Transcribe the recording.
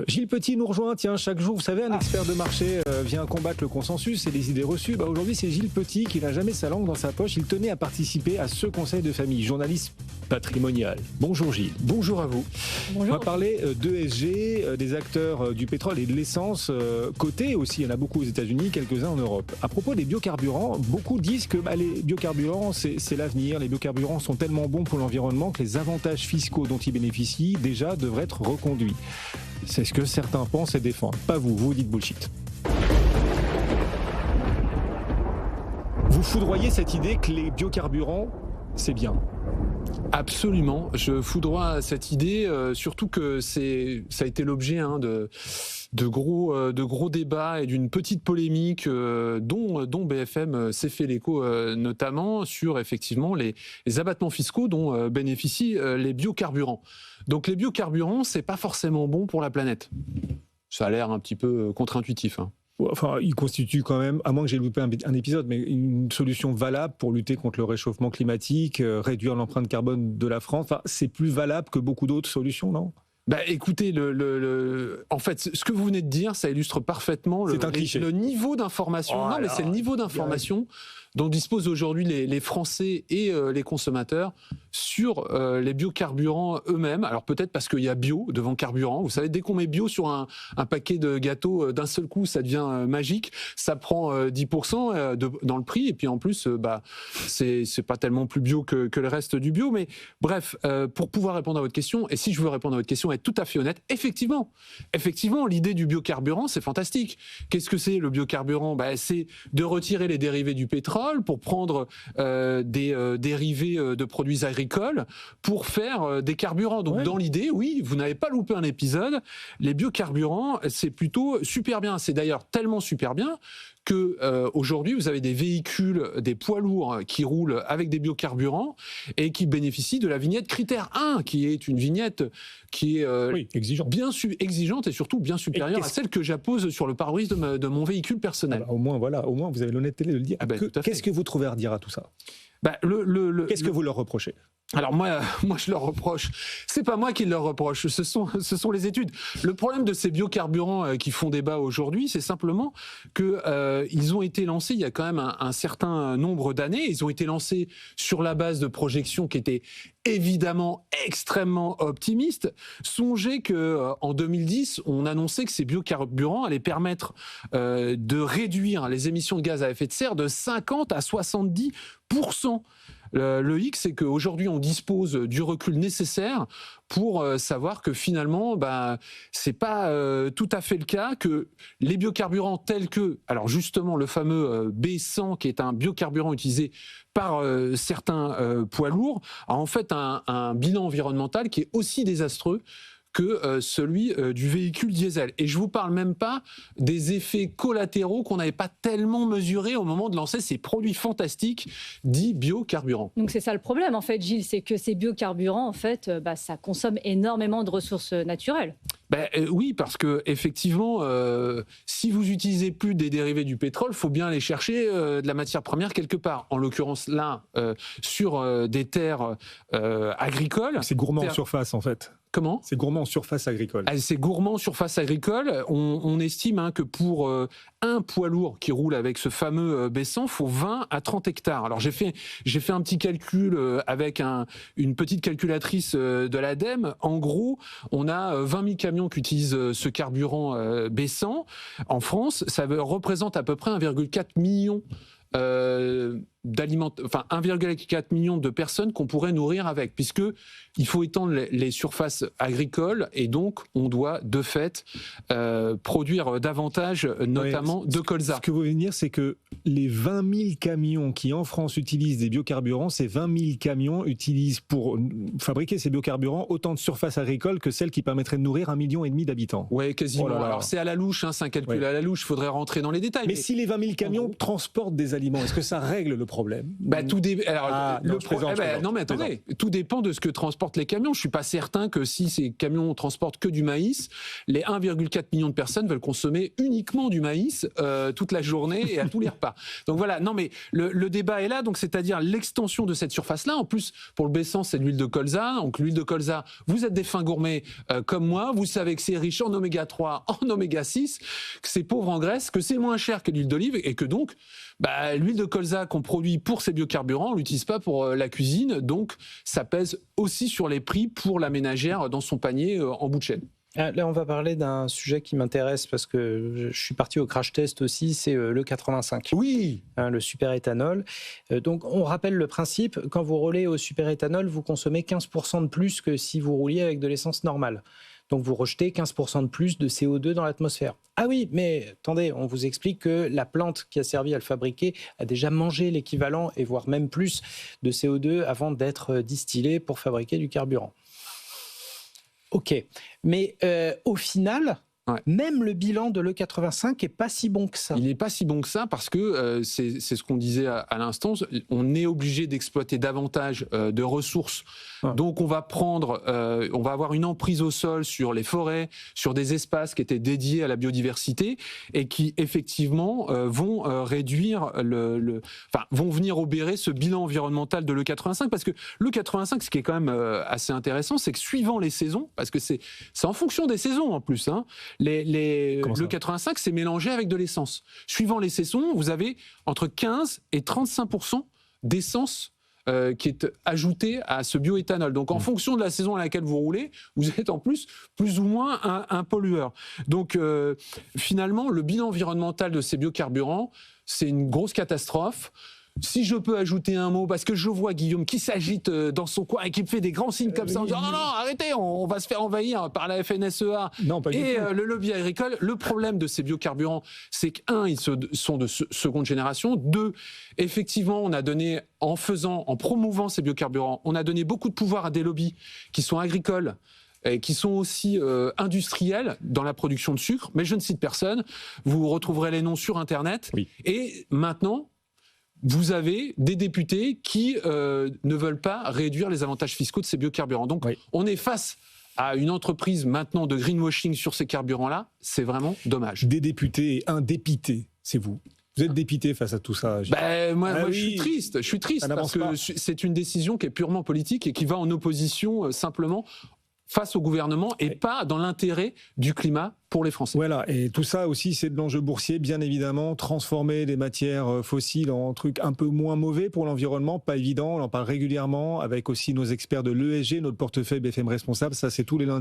Gilles Petit nous rejoint. Tiens, chaque jour, vous savez, un expert de marché vient combattre le consensus et les idées reçues. Aujourd'hui, c'est Gilles Petit qui n'a jamais sa langue dans sa poche. Il tenait à participer à ce conseil de famille, journaliste patrimonial. Bonjour Gilles. Bonjour à vous. Bonjour. On va parler d'ESG, des acteurs du pétrole et de l'essence cotés aussi. Il y en a beaucoup aux États-Unis, quelques-uns en Europe. À propos des biocarburants, beaucoup disent que les biocarburants, c'est l'avenir. Les biocarburants sont tellement bons pour l'environnement que les avantages fiscaux dont ils bénéficient déjà devraient être reconduits. C'est ce que certains pensent et défendent. Pas vous, vous dites bullshit. Vous foudroyez cette idée que les biocarburants, c'est bien. Absolument, je foudroie cette idée, surtout que ça a été l'objet de gros débats et d'une petite polémique dont BFM s'est fait l'écho, notamment sur effectivement les abattements fiscaux dont bénéficient les biocarburants. Donc les biocarburants, c'est pas forcément bon pour la planète. Ça a l'air un petit peu contre-intuitif, hein. Enfin, il constitue quand même, à moins que j'ai loupé un épisode, mais une solution valable pour lutter contre le réchauffement climatique, réduire l'empreinte carbone de la France. Enfin, c'est plus valable que beaucoup d'autres solutions, non ? Écoutez, en fait, ce que vous venez de dire, ça illustre parfaitement le niveau d'information. Oh, mais c'est le niveau d'information dont disposent aujourd'hui les Français et les consommateurs sur les biocarburants eux-mêmes. Alors peut-être parce qu'il y a bio devant carburant. Vous savez, dès qu'on met bio sur un paquet de gâteaux, d'un seul coup, ça devient magique. Ça prend 10% dans le prix. Et puis en plus, c'est pas tellement plus bio que le reste du bio. Mais bref, pour pouvoir répondre à votre question, et si je veux répondre à votre question, être tout à fait honnête, effectivement, l'idée du biocarburant, c'est fantastique. Qu'est-ce que c'est le biocarburant ? C'est de retirer les dérivés du pétrole pour prendre des dérivés de produits agricoles pour faire des carburants. Donc dans l'idée, oui, vous n'avez pas loupé un épisode. Les biocarburants, c'est plutôt super bien. C'est d'ailleurs tellement super bien que aujourd'hui, vous avez des véhicules, des poids lourds qui roulent avec des biocarburants et qui bénéficient de la vignette critère 1, qui est une vignette qui est exigeante et surtout bien supérieure à celle que j'appose sur le pare-brise de mon véhicule personnel. Au moins, vous avez l'honnêteté de le dire. Qu'est-ce que vous trouvez à redire à tout ça ? Qu'est-ce que vous leur reprochez ? Alors moi je leur reproche, c'est pas moi qui leur reproche, ce sont les études. Le problème de ces biocarburants qui font débat aujourd'hui, c'est simplement que ils ont été lancés il y a quand même un certain nombre d'années. Ils ont été lancés sur la base de projections qui étaient évidemment extrêmement optimistes. Songez que en 2010, on annonçait que ces biocarburants allaient permettre de réduire les émissions de gaz à effet de serre de 50 à 70%. Le hic, c'est qu'aujourd'hui, on dispose du recul nécessaire pour savoir que finalement, c'est pas tout à fait le cas, que les biocarburants tels que, alors justement, le fameux B100, qui est un biocarburant utilisé par certains poids lourds, a en fait un bilan environnemental qui est aussi désastreux que celui du véhicule diesel. Et je vous parle même pas des effets collatéraux qu'on n'avait pas tellement mesurés au moment de lancer ces produits fantastiques dits biocarburants. Donc c'est ça le problème en fait, Gilles, c'est que ces biocarburants en fait, ça consomme énormément de ressources naturelles. Oui, parce que effectivement, si vous utilisez plus des dérivés du pétrole, faut bien aller chercher de la matière première quelque part. En l'occurrence là, sur des terres agricoles. C'est gourmand en surface en fait. Comment ? C'est gourmand en surface agricole. C'est gourmand en surface agricole. On estime que pour un poids lourd qui roule avec ce fameux B100, il faut 20 à 30 hectares. Alors j'ai fait un petit calcul avec une petite calculatrice de l'ADEME. En gros, on a 20 000 camions qui utilisent ce carburant B100. En France, ça représente à peu près 1,4 million 1,4 million de personnes qu'on pourrait nourrir avec, puisque il faut étendre les surfaces agricoles et donc on doit de fait produire davantage, notamment de colza. Ce que vous voulez dire, c'est que les 20 000 camions qui en France utilisent des biocarburants, ces 20 000 camions utilisent pour fabriquer ces biocarburants autant de surfaces agricoles que celles qui permettraient de nourrir 1,5 million d'habitants. Oui, quasiment. Alors c'est à la louche, c'est un calcul à la louche, il faudrait rentrer dans les détails. Mais si les 20 000 camions transportent des aliments, est-ce que ça règle le problème ? problème? Non, mais attendez, tout dépend de ce que transportent les camions. Je suis pas certain que si ces camions transportent que du maïs, les 1,4 million de personnes veulent consommer uniquement du maïs toute la journée et à tous les repas. Donc voilà, non mais le débat est là, donc c'est-à-dire l'extension de cette surface-là. En plus, pour le B100, c'est de l'huile de colza. Donc l'huile de colza, vous êtes des fins gourmets comme moi, vous savez que c'est riche en oméga 3, en oméga 6, que c'est pauvre en graisse, que c'est moins cher que l'huile d'olive et que donc l'huile de colza qu'on produit pour ces biocarburants, on l'utilise pas pour la cuisine, donc ça pèse aussi sur les prix pour la ménagère dans son panier en bout de chaîne. Là, on va parler d'un sujet qui m'intéresse parce que je suis parti au crash test aussi, c'est le 85. Oui. Le superéthanol. Donc, on rappelle le principe, quand vous roulez au superéthanol, vous consommez 15% de plus que si vous rouliez avec de l'essence normale. Donc, vous rejetez 15% de plus de CO2 dans l'atmosphère. Ah oui, mais attendez, on vous explique que la plante qui a servi à le fabriquer a déjà mangé l'équivalent, et voire même plus, de CO2 avant d'être distillée pour fabriquer du carburant. Ok, mais au final, même le bilan de l'E85 n'est pas si bon que ça. Il n'est pas si bon que ça parce que c'est ce qu'on disait à l'instant, on est obligé d'exploiter davantage de ressources. Donc on va avoir une emprise au sol sur les forêts, sur des espaces qui étaient dédiés à la biodiversité et qui effectivement vont réduire vont venir obérer ce bilan environnemental de l'E85 parce que l'E85, ce qui est quand même assez intéressant, c'est que suivant les saisons, parce que c'est en fonction des saisons en plus, hein, le 85, c'est mélangé avec de l'essence. Suivant les saisons, vous avez entre 15 et 35% d'essence qui est ajoutée à ce bioéthanol. Donc, en fonction de la saison à laquelle vous roulez, vous êtes en plus ou moins un pollueur. Donc, finalement, le bilan environnemental de ces biocarburants, c'est une grosse catastrophe. Si je peux ajouter un mot, parce que je vois Guillaume qui s'agite dans son coin et qui me fait des grands signes comme ça en disant non, arrêtez, on va se faire envahir par la FNSEA et le lobby agricole. Le problème de ces biocarburants, c'est qu'un, ils sont de seconde génération. Deux, effectivement, on a donné, en promouvant ces biocarburants, on a donné beaucoup de pouvoir à des lobbies qui sont agricoles, et qui sont aussi industriels dans la production de sucre, mais je ne cite personne. Vous retrouverez les noms sur Internet. Oui. Et maintenant, vous avez des députés qui ne veulent pas réduire les avantages fiscaux de ces biocarburants. Donc, on est face à une entreprise maintenant de greenwashing sur ces carburants-là. C'est vraiment dommage. Des députés et un dépité, c'est vous. Vous êtes dépité face à tout ça. Moi, je suis triste. Je suis triste parce que c'est une décision qui est purement politique et qui va en opposition simplement face au gouvernement et pas dans l'intérêt du climat pour les Français. Voilà, et tout ça aussi, c'est de l'enjeu boursier, bien évidemment. Transformer des matières fossiles en trucs un peu moins mauvais pour l'environnement, pas évident. On en parle régulièrement avec aussi nos experts de l'ESG, notre portefeuille BFM Responsable. Ça, c'est tous les lundis.